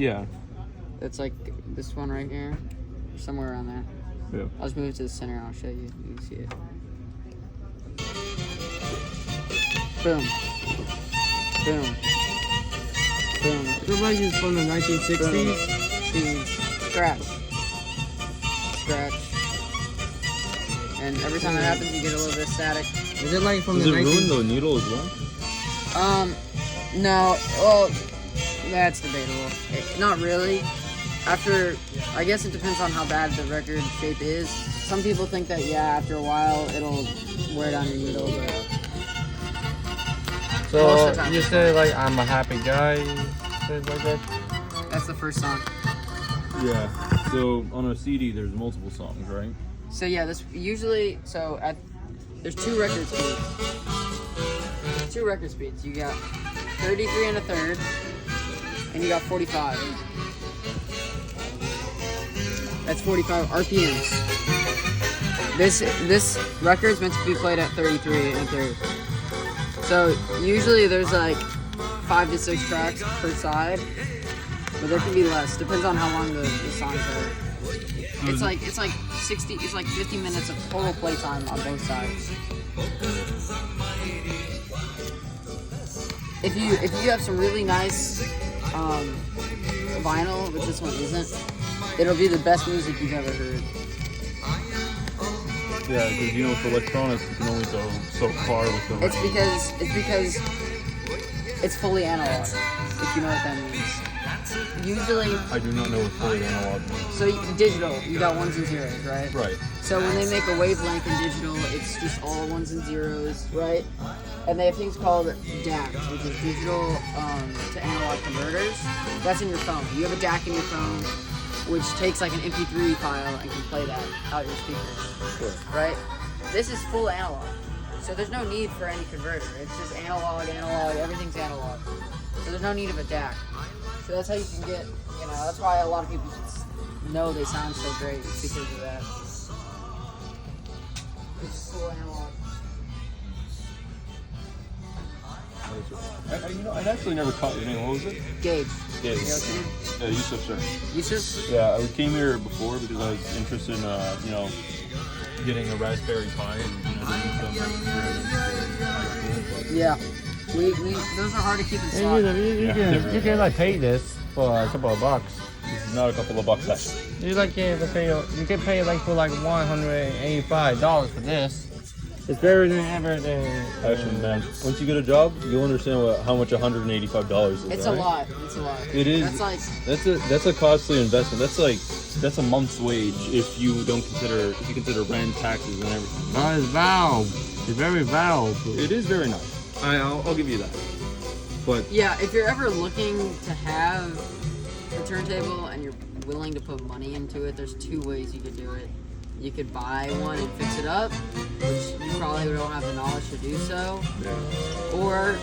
Yeah. It's like this one right here, somewhere around there. Yeah. I'll just move it to the center and I'll show you. You can see it. Boom. Boom. Boom. Looks like it's from the 1960s. Boom. Scratch. Scratch. And every time that happens, you get a little bit of static. Is it like from Does the it 19... ruin the needle as well? No. Well, that's debatable. Not really. After, I guess it depends on how bad the record shape is. Some people think that, yeah, after a while, it'll wear down your needle, but... Most So of the time. you say like I'm a happy guy, says like that. That's the first song. Yeah. So on a CD, there's multiple songs, right? So yeah, this usually, there's two record speeds. Two record speeds. You got 33 and a third, and you got 45. That's 45 RPMs. This record's meant to be played at 33 and a third. So usually there's like 5 to 6 tracks per side, but there can be less. Depends on how long the songs are. It's like 50 minutes of total playtime on both sides. If you have some really nice vinyl, which this one isn't, it'll be the best music you've ever heard. Yeah, because with electronics, you can only go so far with the It's because it's fully analog, if you know what that means. Usually, I do not know what fully analog means. so digital, you got ones and zeros, right? Right. So when they make a wavelength in digital, it's just all ones and zeros, right? And they have things called DACs, which is digital to analog converters. That's in your phone. You have a DAC in your phone, which takes like an MP3 file and can play that out your speakers. Sure. Right? This is full analog. So there's no need for any converter. It's just analog, everything's analog. So there's no need of a DAC. So that's how you can get, that's why a lot of people know they sound so great, it's because of that. It's full analog. I actually never caught your name. What was it? Gauge. Gauge. You know what's your name? Yeah, Yusuf, sir. Yusuf? Yeah, I came here before because I was interested in, getting a Raspberry Pi and doing some. Yeah. We those are hard to keep in stock. You can like pay this for a couple of bucks. This is not a couple of bucks actually. You can pay like for like $185 for this. It's better than everything. Actually, man, once you get a job, you'll understand how much $185 is. It's right? a lot. It's a lot. It is. That's a costly investment. That's a month's wage if you consider rent, taxes, and everything. Oh, it's Valve. It's very Valve. It is very nice. I'll give you that. But yeah, if you're ever looking to have a turntable and you're willing to put money into it, there's two ways you could do it. You could buy one and fix it up, which you probably don't have the knowledge to do so. yeah. Or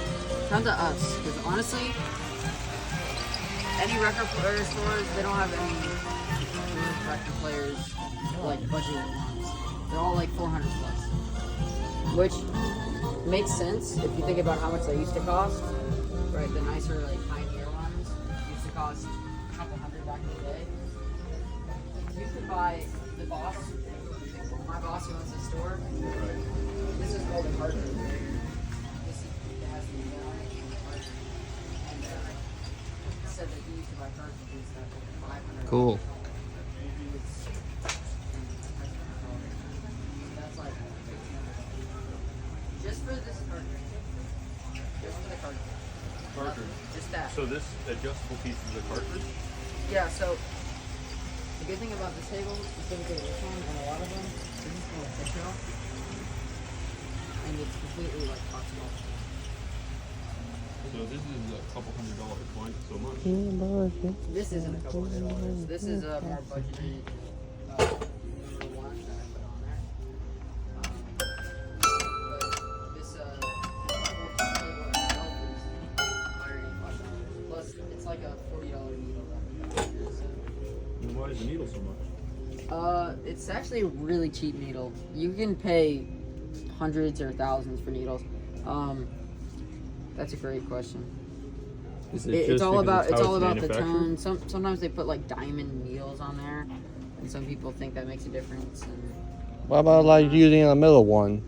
come to us, because honestly, any record player stores, they don't have any record players like budget ones. They're all like 400 plus, which makes sense if you think about how much they used to cost. Right, the nicer like Pioneer ones used to cost a couple hundred back in the day. You could buy the Boss. My boss who owns the store. Right. This is called a cartridge. This has the cartridge. And said that he used to buy cartridges that were $500. Cool. That's like $1,500. Just for this cartridge. Just for the cartridge. Cartridge. Just that. So this adjustable piece is a cartridge? Yeah, so the good thing about this table, specifically this one, and a lot of them, this is called a fictional. And it's completely like optimal. So this is a couple $100. Why so much? This isn't a couple $100. This is a more budgeted one that I put on there. But this table itself is $185. Plus, it's like a $40 needle that we got here. So. And why is the needle so much? It's actually a really cheap needle. You can pay hundreds or thousands for needles. That's a great question. Is it It's just all because about how the manufactured? tone. Sometimes they put like diamond needles on there, and some people think that makes a difference. What about like using a middle one?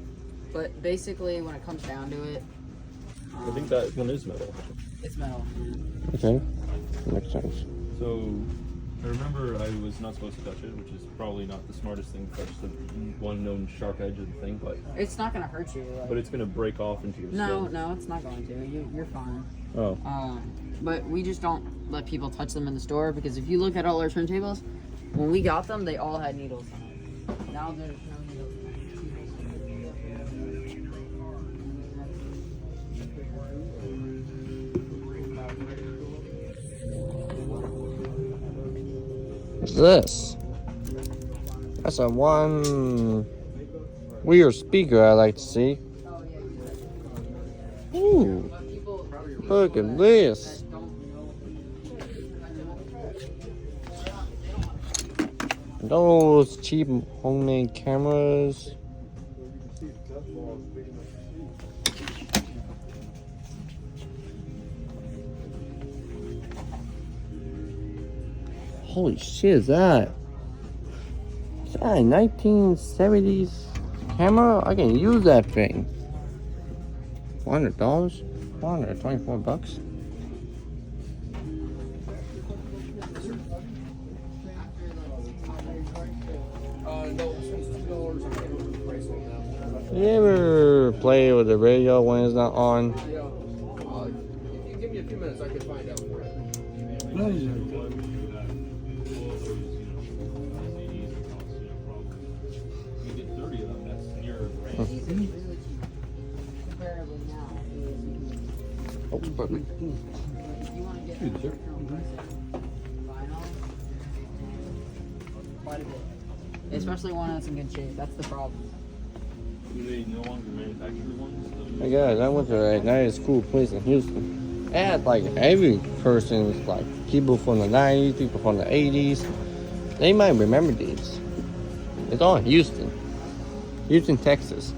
But basically, when it comes down to it, I think that one is metal. it's metal. Okay, makes sense. So I remember I was not supposed to touch it, which is probably not the smartest thing to touch the one known sharp edge of the thing, but It's not gonna hurt you. Like, but it's gonna break off into your no, skin. no, it's not going to. You're fine. Oh. But we just don't let people touch them in the store because if you look at all our turntables, when we got them, they all had needles on them. Now there's no needles. What's this? That's a one weird speaker I like to see. Oh yeah, you said. Ooh, But people look at this. that don't know. Those cheap homemade cameras. Holy shit, is that? Is that a 1970s camera? I can use that thing. $400? $424? You ever play with the radio when it's not on? If you give me a few minutes, I can find out for you. You get 30 of them, that's near a grand. These are really cheap. Comparably now, Oh, perfect. if you want to get vinyl, quite a bit. Especially one that's in good shape. That's the problem. Do they no longer manufacture ones? Hey guys, I went to a nice cool place in Houston. It had like every person's like people from the 90s, people from the 80s. They might remember these. It's all in Houston. Houston, Texas.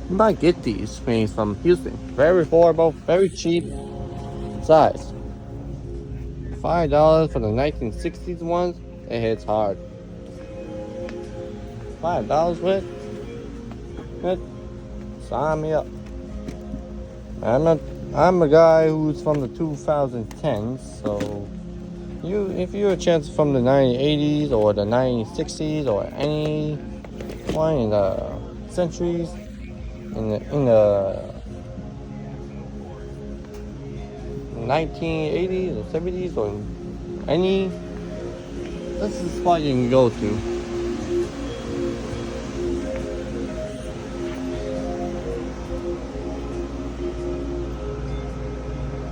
You might get these things from Houston. Very affordable, very cheap. Size. $5 for the 1960s ones. It hits hard. $5 with? Good. Sign me up. I'm a guy who's from the 2010s, so if you're a chance from the 1980s or the 1960s or any one in the centuries in the 1980s or 70s or any, this is the spot you can go to.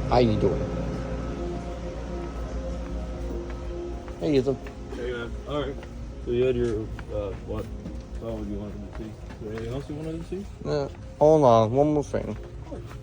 How you doing? Hey, Ethan. Hey man. Alright. So you had your what? Oh, you wanted to see? Is there anything else you wanted to see? Hold on, one more thing.